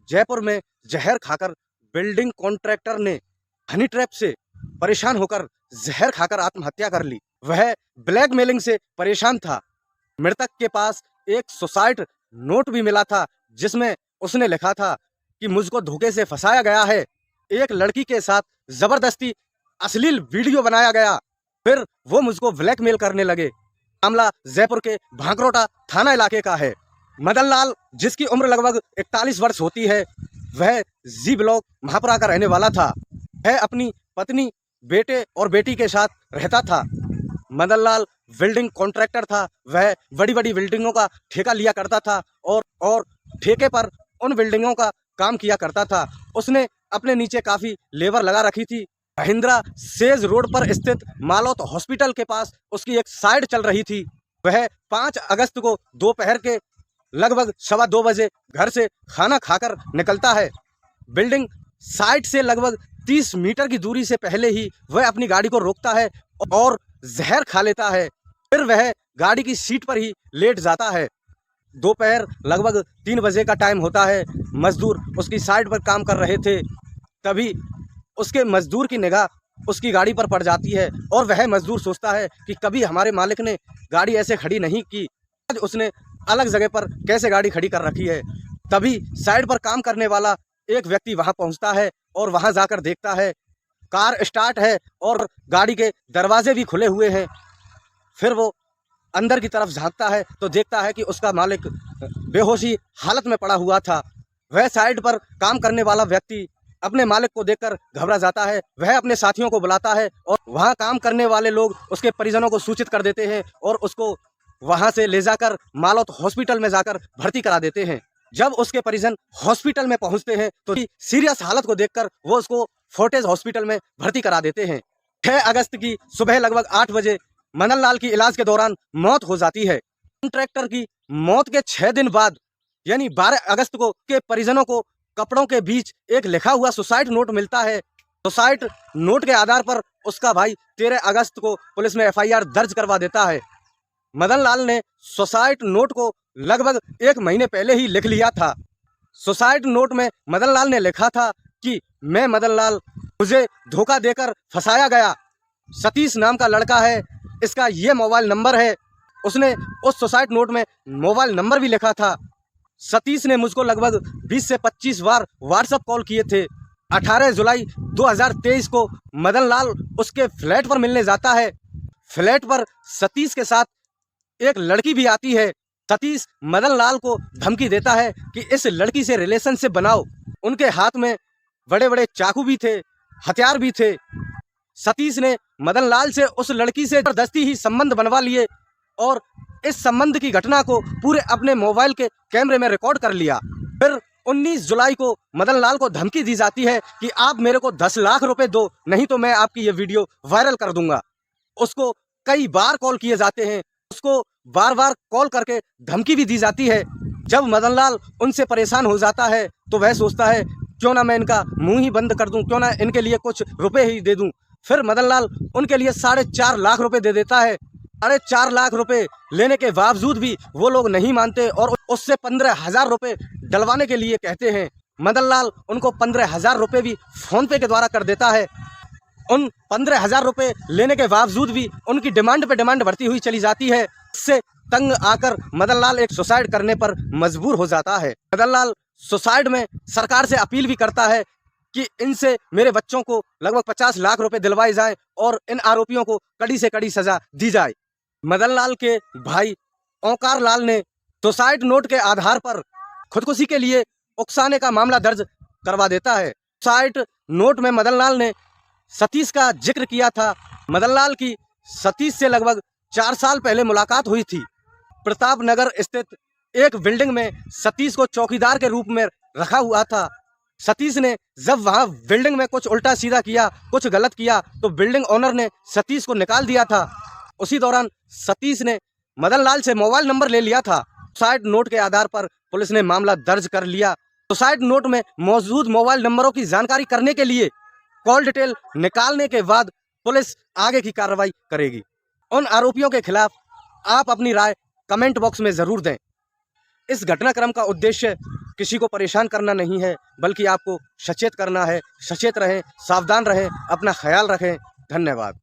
जयपुर में जहर खाकर बिल्डिंग कॉन्ट्रैक्टर ने हनी ट्रैप से परेशान होकर जहर खाकर आत्महत्या कर ली। वह ब्लैकमेलिंग से परेशान था। मृतक के पास एक सुसाइड नोट भी मिला था जिसमें उसने लिखा था कि मुझको धोखे से फंसाया गया है। एक लड़की के साथ जबरदस्ती अश्लील वीडियो बनाया गया, फिर वो मुझको ब्लैकमेल करने लगे। मामला जयपुर के भांकरोटा थाना इलाके का है। मदन लाल, जिसकी उम्र लगभग 41 वर्ष होती है, वह जी ब्लॉक महापुरा का रहने वाला था। वह अपनी पत्नी, बेटे और बेटी के साथ रहता था। मदन लाल बिल्डिंग कॉन्ट्रैक्टर था। वह बड़ी बड़ी बिल्डिंगों का ठेका लिया करता था और ठेके पर उन बिल्डिंगों का काम किया करता था। उसने अपने नीचे काफ़ी लेबर लगा रखी थी। महिंद्रा सेज रोड पर स्थित मालौत हॉस्पिटल के पास उसकी एक साइट चल रही थी। वह 5 अगस्त को दोपहर के लगभग 2:15 बजे घर से खाना खाकर निकलता है। बिल्डिंग साइट से लगभग 30 मीटर की दूरी से पहले ही वह अपनी गाड़ी को रोकता है और जहर खा लेता है। फिर वह गाड़ी की सीट पर ही लेट जाता है। दोपहर लगभग 3 बजे का टाइम होता है। मजदूर उसकी साइट पर काम कर रहे थे। तभी उसके मजदूर की निगाह उसकी गाड़ी पर पड़ जाती है और वह मजदूर सोचता है कि कभी हमारे मालिक ने गाड़ी ऐसे खड़ी नहीं की, आज उसने अलग जगह पर कैसे गाड़ी खड़ी कर रखी है। तभी साइड पर काम करने वाला एक व्यक्ति वहां पहुंचता है और वहां जाकर देखता है कार स्टार्ट है और गाड़ी के दरवाजे भी खुले हुए हैं। फिर वो अंदर की तरफ झांकता है तो देखता है कि उसका मालिक बेहोशी हालत में पड़ा हुआ था। वह साइड पर काम करने वाला व्यक्ति अपने मालिक को देखकर घबरा जाता है। वह अपने साथियों को बुलाता है और वहां काम करने वाले लोग उसके परिजनों को सूचित कर देते हैं और उसको वहां से ले जाकर मालौत हॉस्पिटल में जाकर भर्ती करा देते हैं। जब उसके परिजन हॉस्पिटल में पहुंचते हैं तो सीरियस हालत को देखकर वो उसको फोर्टेज हॉस्पिटल में भर्ती करा देते हैं। 6 अगस्त की सुबह लगभग 8 बजे मदन लाल की इलाज के दौरान मौत हो जाती है। कॉन्ट्रैक्टर की मौत के 6 दिन बाद यानी 12 अगस्त को के परिजनों को कपड़ों के बीच एक लिखा हुआ सुसाइड नोट मिलता है। सुसाइड नोट के आधार पर उसका भाई 13 अगस्त को पुलिस में FIR दर्ज करवा देता है। मदन लाल ने सुसाइड नोट को लगभग 1 महीने पहले ही लिख लिया था। सुसाइड नोट में मदन लाल ने लिखा था कि मैं मदन लाल, मुझे धोखा देकर फंसाया गया। सतीश नाम का लड़का है, इसका ये मोबाइल नंबर है। उसने उस सुसाइड नोट में मोबाइल नंबर भी लिखा था। सतीश ने मुझको लगभग 20 से 25 बार व्हाट्सएप कॉल किए थे। 18 जुलाई 2023 को मदन लाल उसके फ्लैट पर मिलने जाता है। फ्लैट पर सतीश के साथ एक लड़की भी आती है। सतीश मदन लाल को धमकी देता है कि इस लड़की से रिलेशनशिप बनाओ। उनके हाथ में बड़े बड़े चाकू भी थे, हथियार भी थे। सतीश ने मदन लाल से उस लड़की से जबरदस्ती ही संबंध बनवा लिए और इस संबंध की घटना को पूरे अपने मोबाइल के कैमरे में रिकॉर्ड कर लिया। फिर 19 जुलाई को मदन लाल को धमकी दी जाती है कि आप मेरे को 10 लाख रुपए दो, नहीं तो मैं आपकी ये वीडियो वायरल कर दूंगा। उसको कई बार कॉल किए जाते हैं, उसको बार बार कॉल करके धमकी भी दी जाती है। जब मदन लाल उनसे परेशान हो जाता है तो वह सोचता है क्यों ना मैं इनका मुंह ही बंद कर दूं, क्यों ना इनके लिए कुछ रुपए ही दे दूं। फिर मदन लाल उनके लिए 4.5 लाख रुपए दे देता है। 4.5 लाख रुपए लेने के बावजूद भी वो लोग नहीं मानते और उससे 15,000 रुपए डलवाने के लिए कहते हैं। मदन लाल उनको 15,000 रुपए भी फोन पे के द्वारा कर देता है। उन 15,000 रुपए लेने के बावजूद भी उनकी डिमांड पे डिमांड बढ़ती हुई चली जाती है। इससे तंग आकर मदन लाल एक सुसाइड करने पर मजबूर हो जाता है। मदन लाल सुसाइड में सरकार से अपील भी करता है कि इनसे मेरे बच्चों को लगभग 50 लाख रुपए दिलवाए जाएं और इन आरोपियों को कड़ी से कड़ी सजा दी जाए। मदन लाल के भाई ओंकार लाल ने सुसाइड नोट के आधार पर खुदकुशी के लिए उकसाने का मामला दर्ज करवा देता है। सुसाइड नोट में मदन लाल ने सतीश का जिक्र किया था। मदन लाल की सतीश से लगभग 4 साल पहले मुलाकात हुई थी। प्रताप नगर स्थित एक बिल्डिंग में सतीश को चौकीदार के रूप में रखा हुआ था। सतीश ने जब वहां बिल्डिंग में कुछ उल्टा सीधा किया, कुछ गलत किया, तो बिल्डिंग ओनर ने सतीश को निकाल दिया था। उसी दौरान सतीश ने मदन लाल से मोबाइल नंबर ले लिया था। सुसाइड नोट के आधार पर पुलिस ने मामला दर्ज कर लिया। सुसाइड नोट में मौजूद मोबाइल नंबरों की जानकारी करने के लिए कॉल डिटेल निकालने के बाद पुलिस आगे की कार्रवाई करेगी। उन आरोपियों के खिलाफ आप अपनी राय कमेंट बॉक्स में जरूर दें। इस घटनाक्रम का उद्देश्य किसी को परेशान करना नहीं है, बल्कि आपको सचेत करना है। सचेत रहें, सावधान रहें, अपना ख्याल रखें। धन्यवाद।